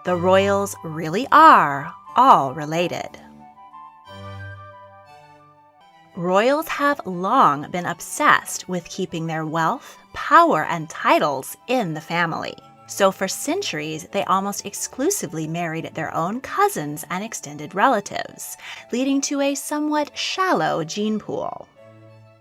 The royals really are all related. Royals have long been obsessed with keeping their wealth, power, and titles in the family. So for centuries, they almost exclusively married their own cousins and extended relatives, leading to a somewhat shallow gene pool.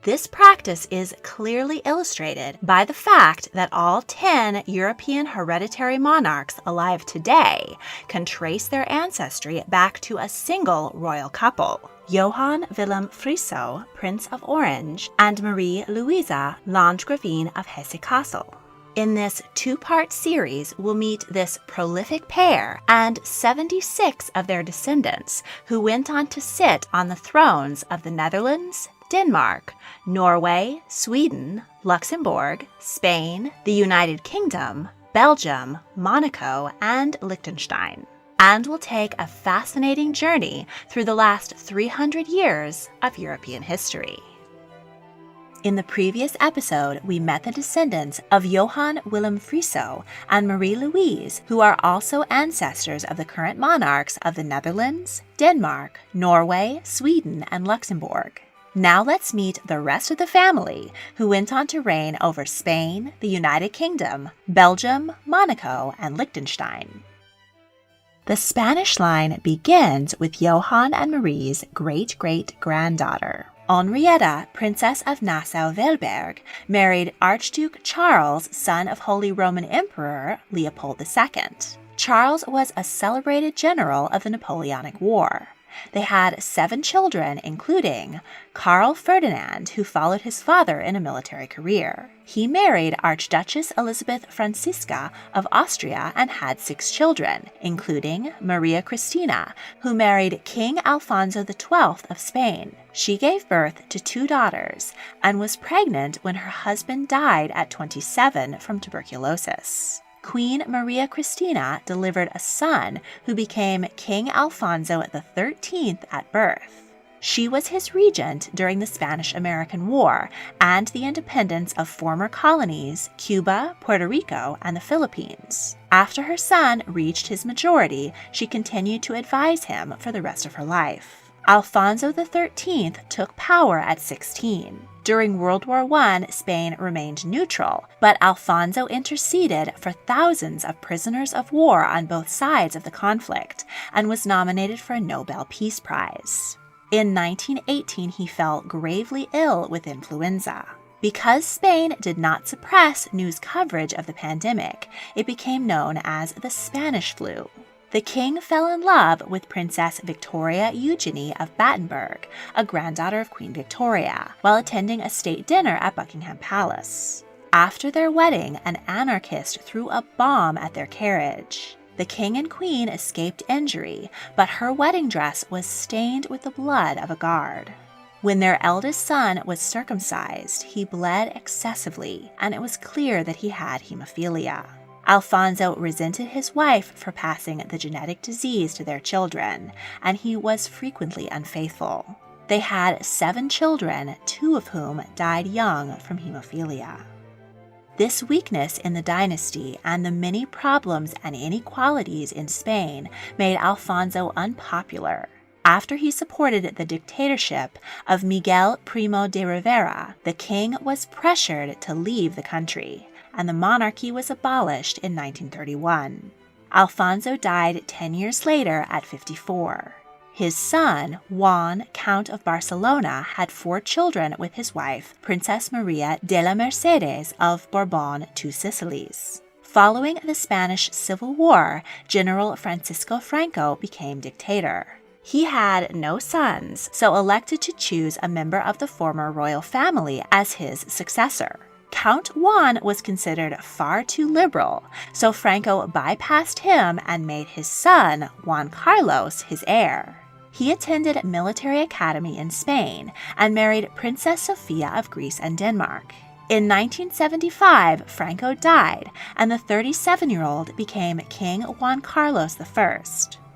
This practice is clearly illustrated by the fact that all 10 European hereditary monarchs alive today can trace their ancestry back to a single royal couple, Johann Wilhelm Friso, Prince of Orange, and Marie Louisa, Landgravine of Hesse-Kassel. In this two-part series, we'll meet this prolific pair and 76 of their descendants who went on to sit on the thrones of the Netherlands, Denmark, Norway, Sweden, Luxembourg, Spain, the United Kingdom, Belgium, Monaco, and Liechtenstein. And we'll take a fascinating journey through the last 300 years of European history. In the previous episode, we met the descendants of Johann Wilhelm Friso and Marie-Louise, who are also ancestors of the current monarchs of the Netherlands, Denmark, Norway, Sweden, and Luxembourg. Now let's meet the rest of the family who went on to reign over Spain, the United Kingdom, Belgium, Monaco, and Liechtenstein. The Spanish line begins with Johann and Marie's great-great-granddaughter. Henrietta, Princess of Nassau-Weilburg, married Archduke Charles, son of Holy Roman Emperor Leopold II. Charles was a celebrated general of the Napoleonic War. They had 7 children, including Karl Ferdinand, who followed his father in a military career. He married Archduchess Elizabeth Franziska of Austria and had 6 children, including Maria Cristina, who married King Alfonso XII of Spain. She gave birth to 2 daughters and was pregnant when her husband died at 27 from tuberculosis. Queen Maria Cristina delivered a son who became King Alfonso XIII at birth. She was his regent during the Spanish-American War and the independence of former colonies Cuba, Puerto Rico, and the Philippines. After her son reached his majority, she continued to advise him for the rest of her life. Alfonso XIII took power at 16. During World War I, Spain remained neutral, but Alfonso interceded for thousands of prisoners of war on both sides of the conflict and was nominated for a Nobel Peace Prize. In 1918, he fell gravely ill with influenza. Because Spain did not suppress news coverage of the pandemic, it became known as the Spanish flu. The king fell in love with Princess Victoria Eugenie of Battenberg, a granddaughter of Queen Victoria, while attending a state dinner at Buckingham Palace. After their wedding, an anarchist threw a bomb at their carriage. The king and queen escaped injury, but her wedding dress was stained with the blood of a guard. When their eldest son was circumcised, he bled excessively, and it was clear that he had hemophilia. Alfonso resented his wife for passing the genetic disease to their children, and he was frequently unfaithful. They had 7 children, 2 of whom died young from hemophilia. This weakness in the dynasty and the many problems and inequalities in Spain made Alfonso unpopular. After he supported the dictatorship of Miguel Primo de Rivera, the king was pressured to leave the country, and the monarchy was abolished in 1931. Alfonso died 10 years later at 54. His son, Juan, Count of Barcelona, had 4 children with his wife, Princess Maria de la Mercedes of Bourbon Two Sicilies. Following the Spanish Civil War, General Francisco Franco became dictator. He had no sons, so elected to choose a member of the former royal family as his successor. Count Juan was considered far too liberal, so Franco bypassed him and made his son, Juan Carlos, his heir. He attended military academy in Spain and married Princess Sofia of Greece and Denmark. In 1975, Franco died, and the 37-year-old became King Juan Carlos I.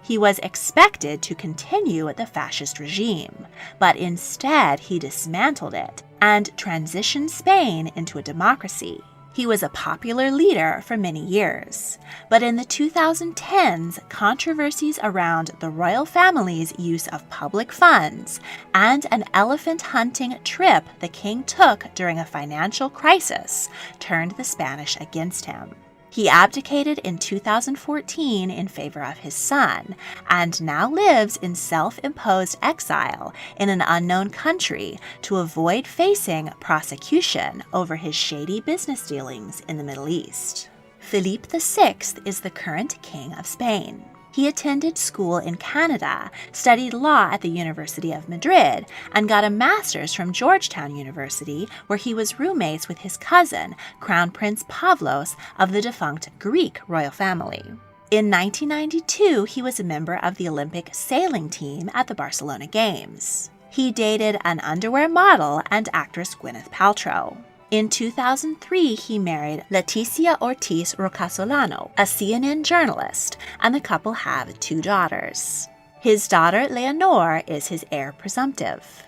He was expected to continue the fascist regime, but instead he dismantled it and transitioned Spain into a democracy. He was a popular leader for many years, but in the 2010s, controversies around the royal family's use of public funds and an elephant hunting trip the king took during a financial crisis turned the Spanish against him. He abdicated in 2014 in favor of his son, and now lives in self-imposed exile in an unknown country to avoid facing prosecution over his shady business dealings in the Middle East. Philippe VI is the current king of Spain. He attended school in Canada, studied law at the University of Madrid, and got a master's from Georgetown University, where he was roommates with his cousin, Crown Prince Pavlos of the defunct Greek royal family. In 1992, he was a member of the Olympic sailing team at the Barcelona Games. He dated an underwear model and actress Gwyneth Paltrow. In 2003, he married Leticia Ortiz Rocasolano, a CNN journalist, and the couple have 2 daughters. His daughter Leonor is his heir presumptive.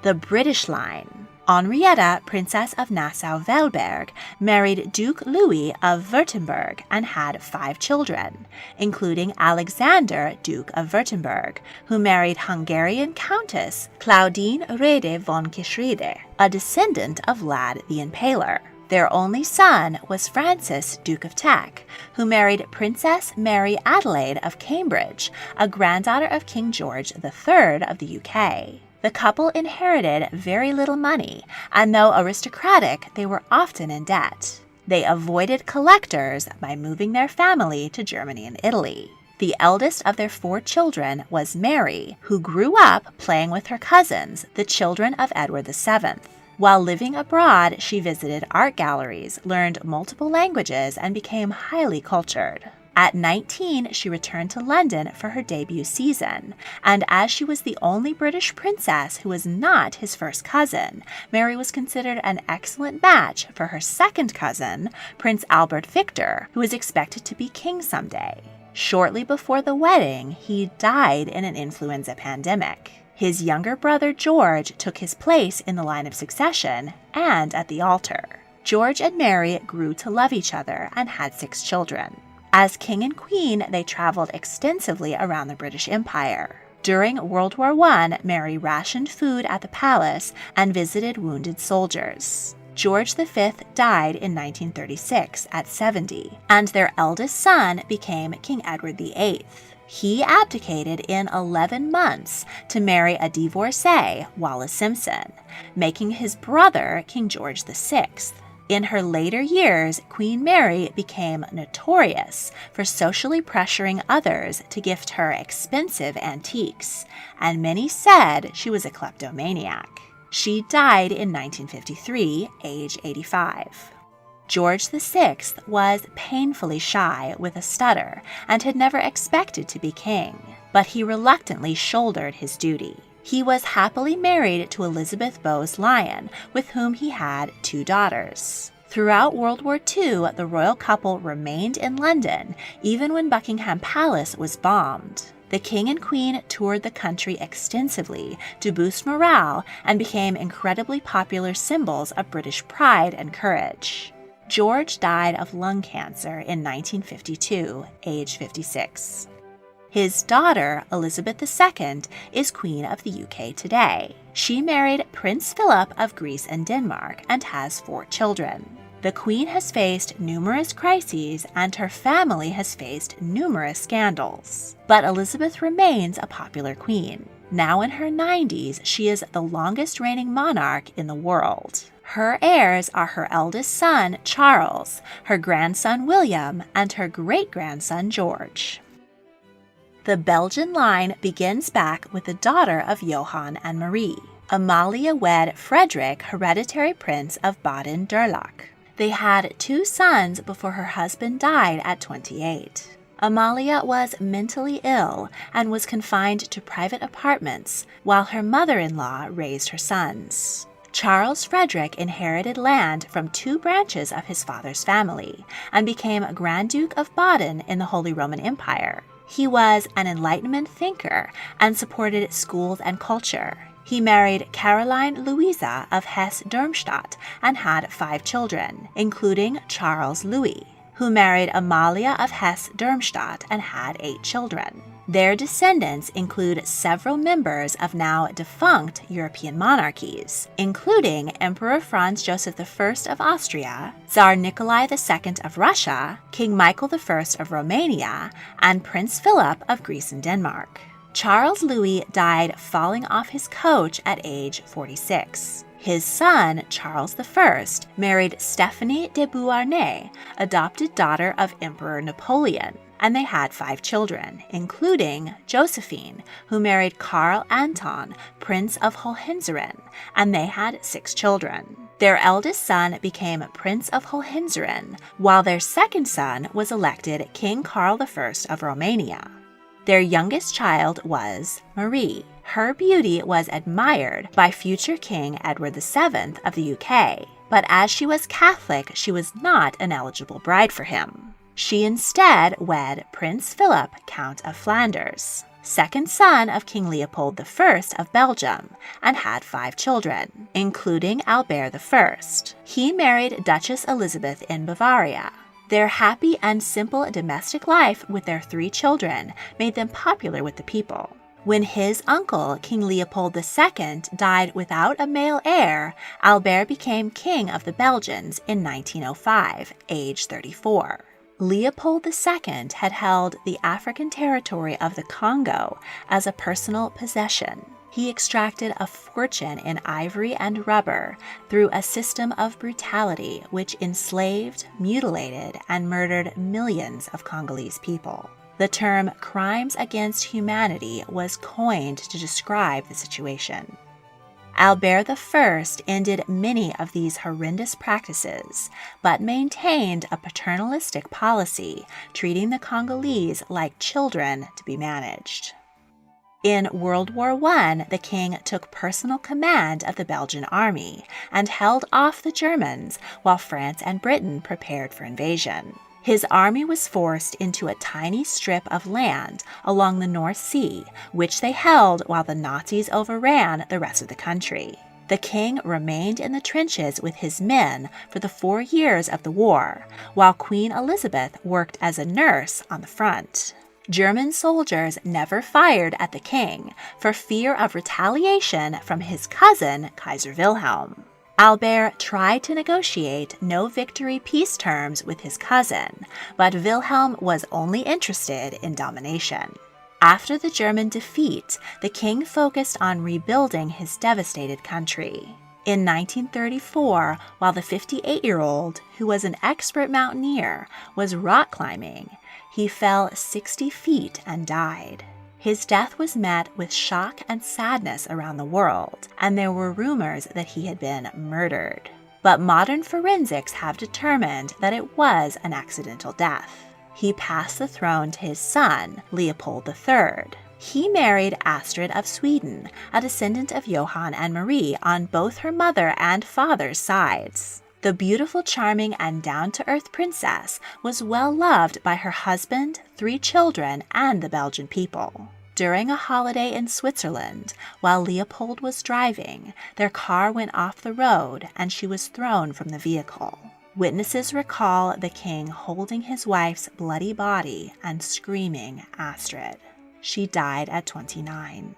The British line. Henrietta, Princess of Nassau-Weilburg, married Duke Louis of Württemberg and had 5 children, including Alexander, Duke of Württemberg, who married Hungarian Countess Claudine Rede von Kischrede, a descendant of Vlad the Impaler. Their only son was Francis, Duke of Teck, who married Princess Mary Adelaide of Cambridge, a granddaughter of King George III of the UK. The couple inherited very little money, and though aristocratic, they were often in debt. They avoided collectors by moving their family to Germany and Italy. The eldest of their 4 children was Mary, who grew up playing with her cousins, the children of Edward VII. While living abroad, she visited art galleries, learned multiple languages, and became highly cultured. At 19, she returned to London for her debut season, and as she was the only British princess who was not his first cousin, Mary was considered an excellent match for her second cousin, Prince Albert Victor, who was expected to be king someday. Shortly before the wedding, he died in an influenza pandemic. His younger brother George took his place in the line of succession and at the altar. George and Mary grew to love each other and had 6 children. As king and queen, they traveled extensively around the British Empire. During World War I, Mary rationed food at the palace and visited wounded soldiers. George V died in 1936 at 70, and their eldest son became King Edward VIII. He abdicated in 11 months to marry a divorcee, Wallis Simpson, making his brother King George VI. In her later years, Queen Mary became notorious for socially pressuring others to gift her expensive antiques, and many said she was a kleptomaniac. She died in 1953, age 85. George VI was painfully shy with a stutter and had never expected to be king, but he reluctantly shouldered his duty. He was happily married to Elizabeth Bowes-Lyon, with whom he had 2 daughters. Throughout World War II, the royal couple remained in London, even when Buckingham Palace was bombed. The king and queen toured the country extensively to boost morale and became incredibly popular symbols of British pride and courage. George died of lung cancer in 1952, age 56. His daughter, Elizabeth II, is Queen of the UK today. She married Prince Philip of Greece and Denmark and has 4 children. The Queen has faced numerous crises and her family has faced numerous scandals. But Elizabeth remains a popular queen. Now in her 90s, she is the longest reigning monarch in the world. Her heirs are her eldest son, Charles, her grandson, William, and her great-grandson, George. The Belgian line begins back with the daughter of Johann and Marie. Amalia wed Frederick, hereditary prince of Baden-Durlach. They had 2 sons before her husband died at 28. Amalia was mentally ill and was confined to private apartments while her mother-in-law raised her sons. Charles Frederick inherited land from 2 branches of his father's family and became Grand Duke of Baden in the Holy Roman Empire. He was an Enlightenment thinker and supported schools and culture. He married Caroline Louisa of Hesse-Darmstadt and had 5 children, including Charles Louis, who married Amalia of Hesse-Darmstadt and had 8 children. Their descendants include several members of now defunct European monarchies, including Emperor Franz Joseph I of Austria, Tsar Nikolai II of Russia, King Michael I of Romania, and Prince Philip of Greece and Denmark. Charles Louis died falling off his coach at age 46. His son, Charles I, married Stephanie de Beauharnais, adopted daughter of Emperor Napoleon, and they had 5 children, including Josephine, who married Karl Anton, Prince of Hohenzollern, and they had 6 children. Their eldest son became Prince of Hohenzollern, while their second son was elected King Karl I of Romania. Their youngest child was Marie. Her beauty was admired by future King Edward VII of the UK, but as she was Catholic, she was not an eligible bride for him. She instead wed Prince Philip, Count of Flanders, second son of King Leopold I of Belgium, and had 5 children, including Albert I. He married Duchess Elizabeth in Bavaria. Their happy and simple domestic life with their 3 children made them popular with the people. When his uncle, King Leopold II, died without a male heir, Albert became King of the Belgians in 1905, age 34. Leopold II had held the African territory of the Congo as a personal possession. He extracted a fortune in ivory and rubber through a system of brutality which enslaved, mutilated, and murdered millions of Congolese people. The term crimes against humanity was coined to describe the situation. Albert I ended many of these horrendous practices, but maintained a paternalistic policy, treating the Congolese like children to be managed. In World War I, the king took personal command of the Belgian army and held off the Germans while France and Britain prepared for invasion. His army was forced into a tiny strip of land along the North Sea, which they held while the Nazis overran the rest of the country. The king remained in the trenches with his men for the 4 years of the war, while Queen Elizabeth worked as a nurse on the front. German soldiers never fired at the king for fear of retaliation from his cousin, Kaiser Wilhelm. Albert tried to negotiate no-victory peace terms with his cousin, but Wilhelm was only interested in domination. After the German defeat, the king focused on rebuilding his devastated country. In 1934, while the 58-year-old, who was an expert mountaineer, was rock climbing, he fell 60 feet and died. His death was met with shock and sadness around the world, and there were rumors that he had been murdered. But modern forensics have determined that it was an accidental death. He passed the throne to his son, Leopold III. He married Astrid of Sweden, a descendant of Johann and Marie on both her mother and father's sides. The beautiful, charming, and down-to-earth princess was well loved by her husband, 3 children, and the Belgian people. During a holiday in Switzerland, while Leopold was driving, their car went off the road and she was thrown from the vehicle. Witnesses recall the king holding his wife's bloody body and screaming Astrid. She died at 29.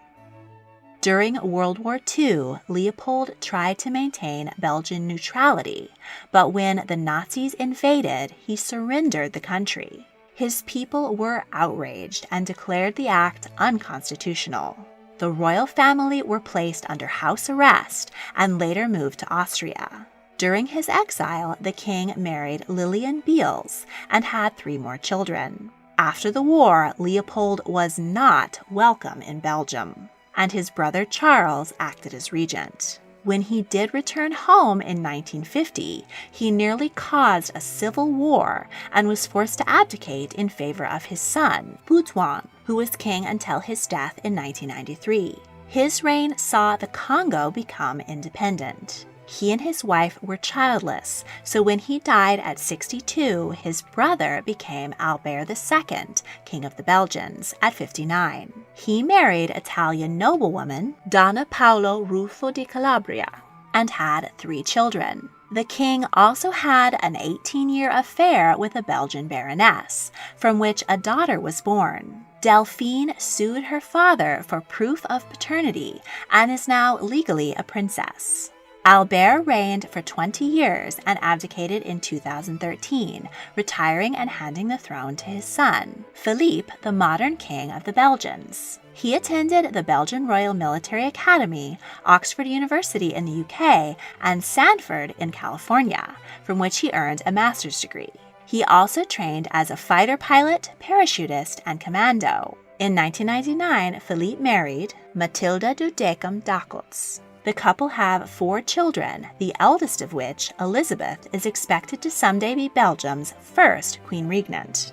During World War II, Leopold tried to maintain Belgian neutrality, but when the Nazis invaded, he surrendered the country. His people were outraged and declared the act unconstitutional. The royal family were placed under house arrest and later moved to Austria. During his exile, the king married Lillian Beels and had 3 more children. After the war, Leopold was not welcome in Belgium, and his brother Charles acted as regent. When he did return home in 1950, he nearly caused a civil war and was forced to abdicate in favor of his son, Butuan, who was king until his death in 1993. His reign saw the Congo become independent. He and his wife were childless, so when he died at 62, his brother became Albert II, King of the Belgians, at 59. He married Italian noblewoman Donna Paolo Ruffo di Calabria and had 3 children. The king also had an 18-year affair with a Belgian baroness, from which a daughter was born. Delphine sued her father for proof of paternity and is now legally a princess. Albert reigned for 20 years and abdicated in 2013, retiring and handing the throne to his son, Philippe, the modern king of the Belgians. He attended the Belgian Royal Military Academy, Oxford University in the UK, and Stanford in California, from which he earned a master's degree. He also trained as a fighter pilot, parachutist, and commando. In 1999, Philippe married Mathilde du Decem d'Acots. The couple have 4 children, the eldest of which, Elizabeth, is expected to someday be Belgium's first Queen Regnant.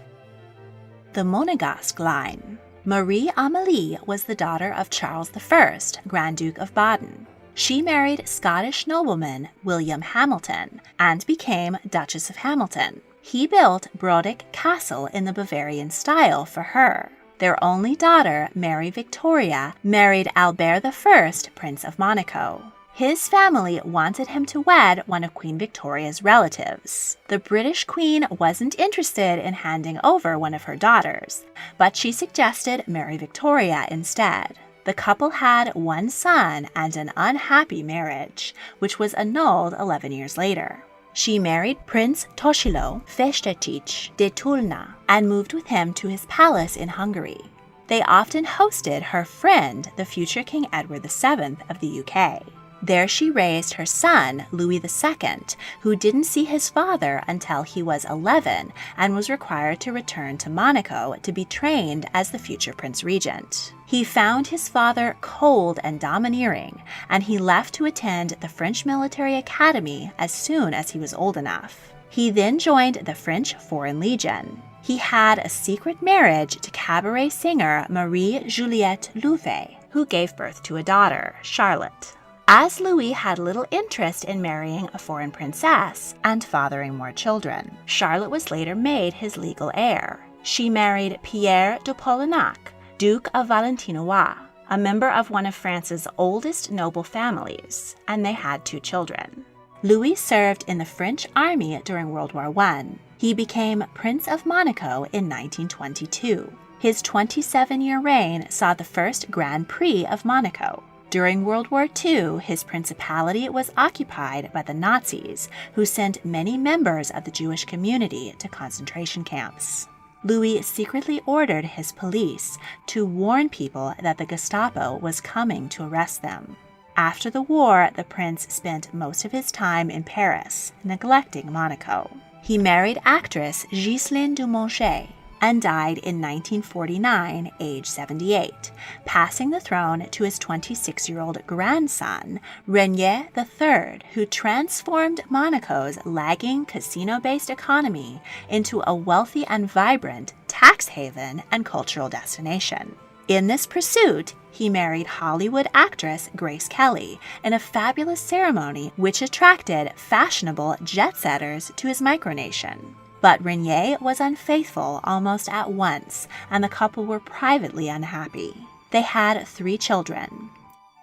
The Monegasque line. Marie-Amélie was the daughter of Charles I, Grand Duke of Baden. She married Scottish nobleman William Hamilton and became Duchess of Hamilton. He built Brodick Castle in the Bavarian style for her. Their only daughter, Mary Victoria, married Albert I, Prince of Monaco. His family wanted him to wed one of Queen Victoria's relatives. The British Queen wasn't interested in handing over one of her daughters, but she suggested Mary Victoria instead. The couple had 1 son and an unhappy marriage, which was annulled 11 years later. She married Prince Toshilo Festetics de Tulna and moved with him to his palace in Hungary. They often hosted her friend, the future King Edward VII of the UK. There she raised her son, Louis II, who didn't see his father until he was 11 and was required to return to Monaco to be trained as the future Prince Regent. He found his father cold and domineering, and he left to attend the French Military Academy as soon as he was old enough. He then joined the French Foreign Legion. He had a secret marriage to cabaret singer Marie-Juliette Louvet, who gave birth to a daughter, Charlotte. As Louis had little interest in marrying a foreign princess and fathering more children, Charlotte was later made his legal heir. She married Pierre de Polignac, Duke of Valentinois, a member of one of France's oldest noble families, and they had 2 children. Louis served in the French army during World War I. He became Prince of Monaco in 1922. His 27-year reign saw the first Grand Prix of Monaco. During World War II, his principality was occupied by the Nazis, who sent many members of the Jewish community to concentration camps. Louis secretly ordered his police to warn people that the Gestapo was coming to arrest them. After the war, the prince spent most of his time in Paris, neglecting Monaco. He married actress Ghislaine Dumonget and died in 1949, age 78, passing the throne to his 26-year-old grandson, Renier III, who transformed Monaco's lagging casino-based economy into a wealthy and vibrant tax haven and cultural destination. In this pursuit, he married Hollywood actress Grace Kelly in a fabulous ceremony which attracted fashionable jet-setters to his micronation. But Renier was unfaithful almost at once, and the couple were privately unhappy. They had 3 children.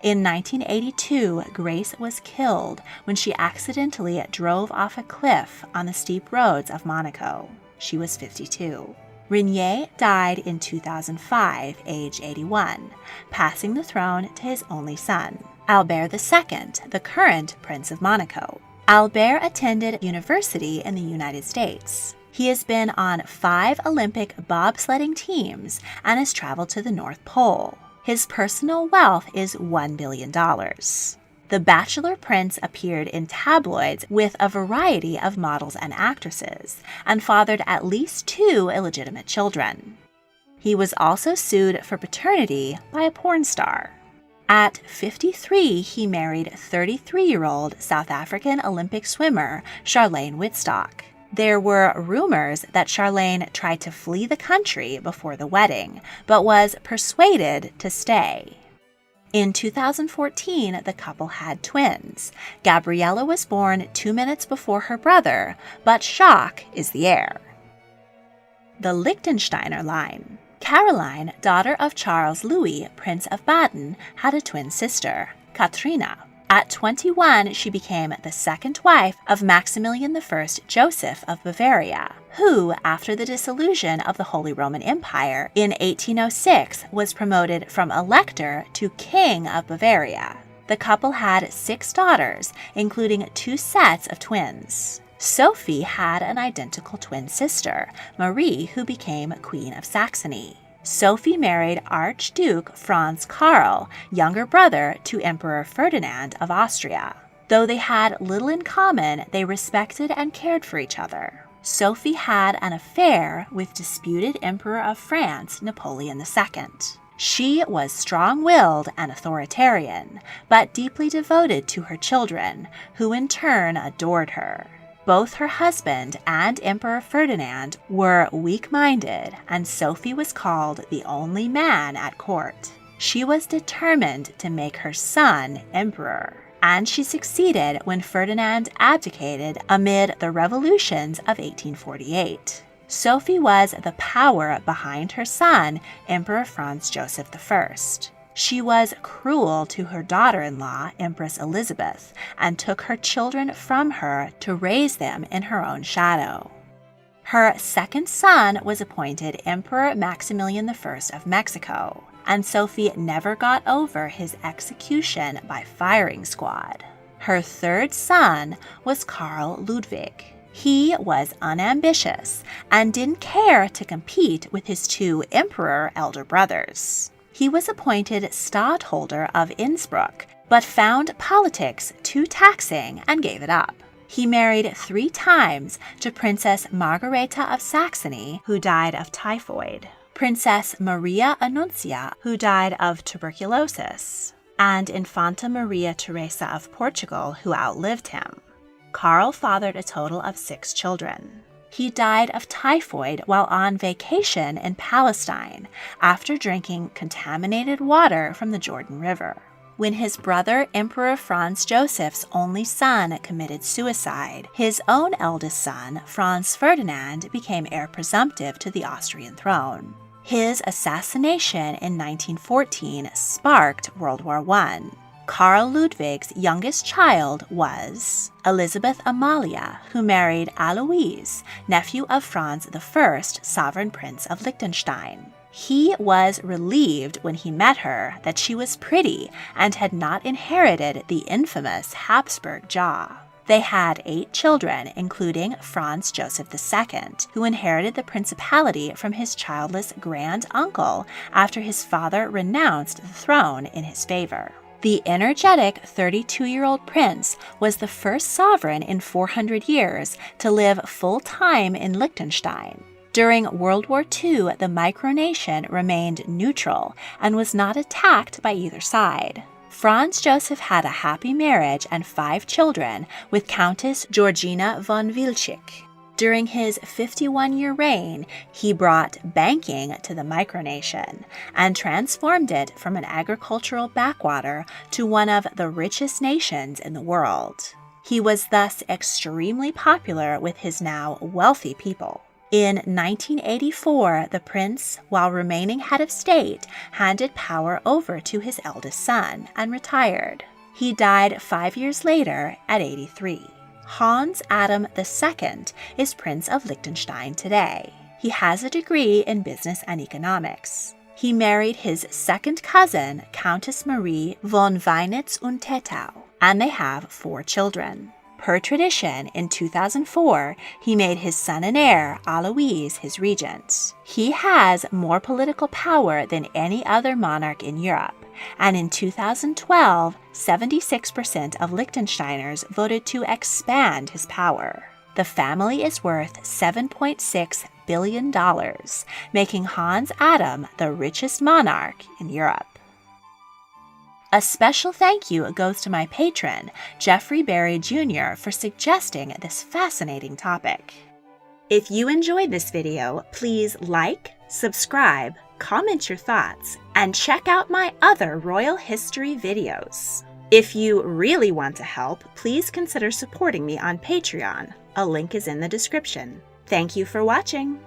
In 1982, Grace was killed when she accidentally drove off a cliff on the steep roads of Monaco. She was 52. Renier died in 2005, age 81, passing the throne to his only son, Albert II, the current Prince of Monaco. Albert attended university in the United States. He has been on 5 Olympic bobsledding teams and has traveled to the North Pole. His personal wealth is $1 billion. The Bachelor Prince appeared in tabloids with a variety of models and actresses, and fathered at least 2 illegitimate children. He was also sued for paternity by a porn star. At 53, he married 33-year-old South African Olympic swimmer Charlene Wittstock. There were rumors that Charlene tried to flee the country before the wedding, but was persuaded to stay. In 2014, the couple had twins. Gabriella was born 2 minutes before her brother, but Jacques is the heir. The Liechtensteiner line. Caroline, daughter of Charles Louis, Prince of Baden, had a twin sister, Katrina. At 21, she became the second wife of Maximilian I Joseph of Bavaria, who, after the dissolution of the Holy Roman Empire in 1806, was promoted from Elector to King of Bavaria. The couple had 6 daughters, including 2 sets of twins. Sophie had an identical twin sister, Marie, who became Queen of Saxony. Sophie married Archduke Franz Karl, younger brother to Emperor Ferdinand of Austria. Though they had little in common, they respected and cared for each other. Sophie had an affair with disputed Emperor of France, Napoleon II. She was strong-willed and authoritarian, but deeply devoted to her children, who in turn adored her. Both her husband and Emperor Ferdinand were weak-minded, and Sophie was called the only man at court. She was determined to make her son emperor, and she succeeded when Ferdinand abdicated amid the revolutions of 1848. Sophie was the power behind her son, Emperor Franz Joseph I. She was cruel to her daughter-in-law, Empress Elizabeth, and took her children from her to raise them in her own shadow. Her second son was appointed Emperor Maximilian I of Mexico, and Sophie never got over his execution by firing squad. Her third son was Karl Ludwig. He was unambitious and didn't care to compete with his 2 emperor elder brothers. He was appointed Stadtholder of Innsbruck, but found politics too taxing and gave it up. He married 3 times to Princess Margareta of Saxony, who died of typhoid, Princess Maria Annuncia, who died of tuberculosis, and Infanta Maria Teresa of Portugal, who outlived him. Karl fathered a total of 6 children. He died of typhoid while on vacation in Palestine after drinking contaminated water from the Jordan River. When his brother, Emperor Franz Joseph's only son, committed suicide, his own eldest son, Franz Ferdinand, became heir presumptive to the Austrian throne. His assassination in 1914 sparked World War I. Karl Ludwig's youngest child was Elizabeth Amalia, who married Alois, nephew of Franz I, sovereign prince of Liechtenstein. He was relieved when he met her that she was pretty and had not inherited the infamous Habsburg jaw. They had 8 children, including Franz Joseph II, who inherited the principality from his childless grand-uncle after his father renounced the throne in his favor. The energetic 32-year-old prince was the first sovereign in 400 years to live full-time in Liechtenstein. During World War II, the micronation remained neutral and was not attacked by either side. Franz Joseph had a happy marriage and 5 children with Countess Georgina von Wilczek. During his 51-year reign, he brought banking to the micronation and transformed it from an agricultural backwater to one of the richest nations in the world. He was thus extremely popular with his now wealthy people. In 1984, the prince, while remaining head of state, handed power over to his eldest son and retired. He died 5 years later at 83. Hans Adam II is Prince of Liechtenstein today. He has a degree in business and economics. He married his second cousin, Countess Marie von Weinitz und Tettau, and they have 4 children. Per tradition, in 2004, he made his son and heir, Alois, his regent. He has more political power than any other monarch in Europe, and in 2012, 76% of Liechtensteiners voted to expand his power. The family is worth $7.6 billion, making Hans Adam the richest monarch in Europe. A special thank you goes to my patron, Jeffrey Berry Jr., for suggesting this fascinating topic. If you enjoyed this video, please like, subscribe, comment your thoughts, and check out my other royal history videos. If you really want to help, please consider supporting me on Patreon. A link is in the description. Thank you for watching.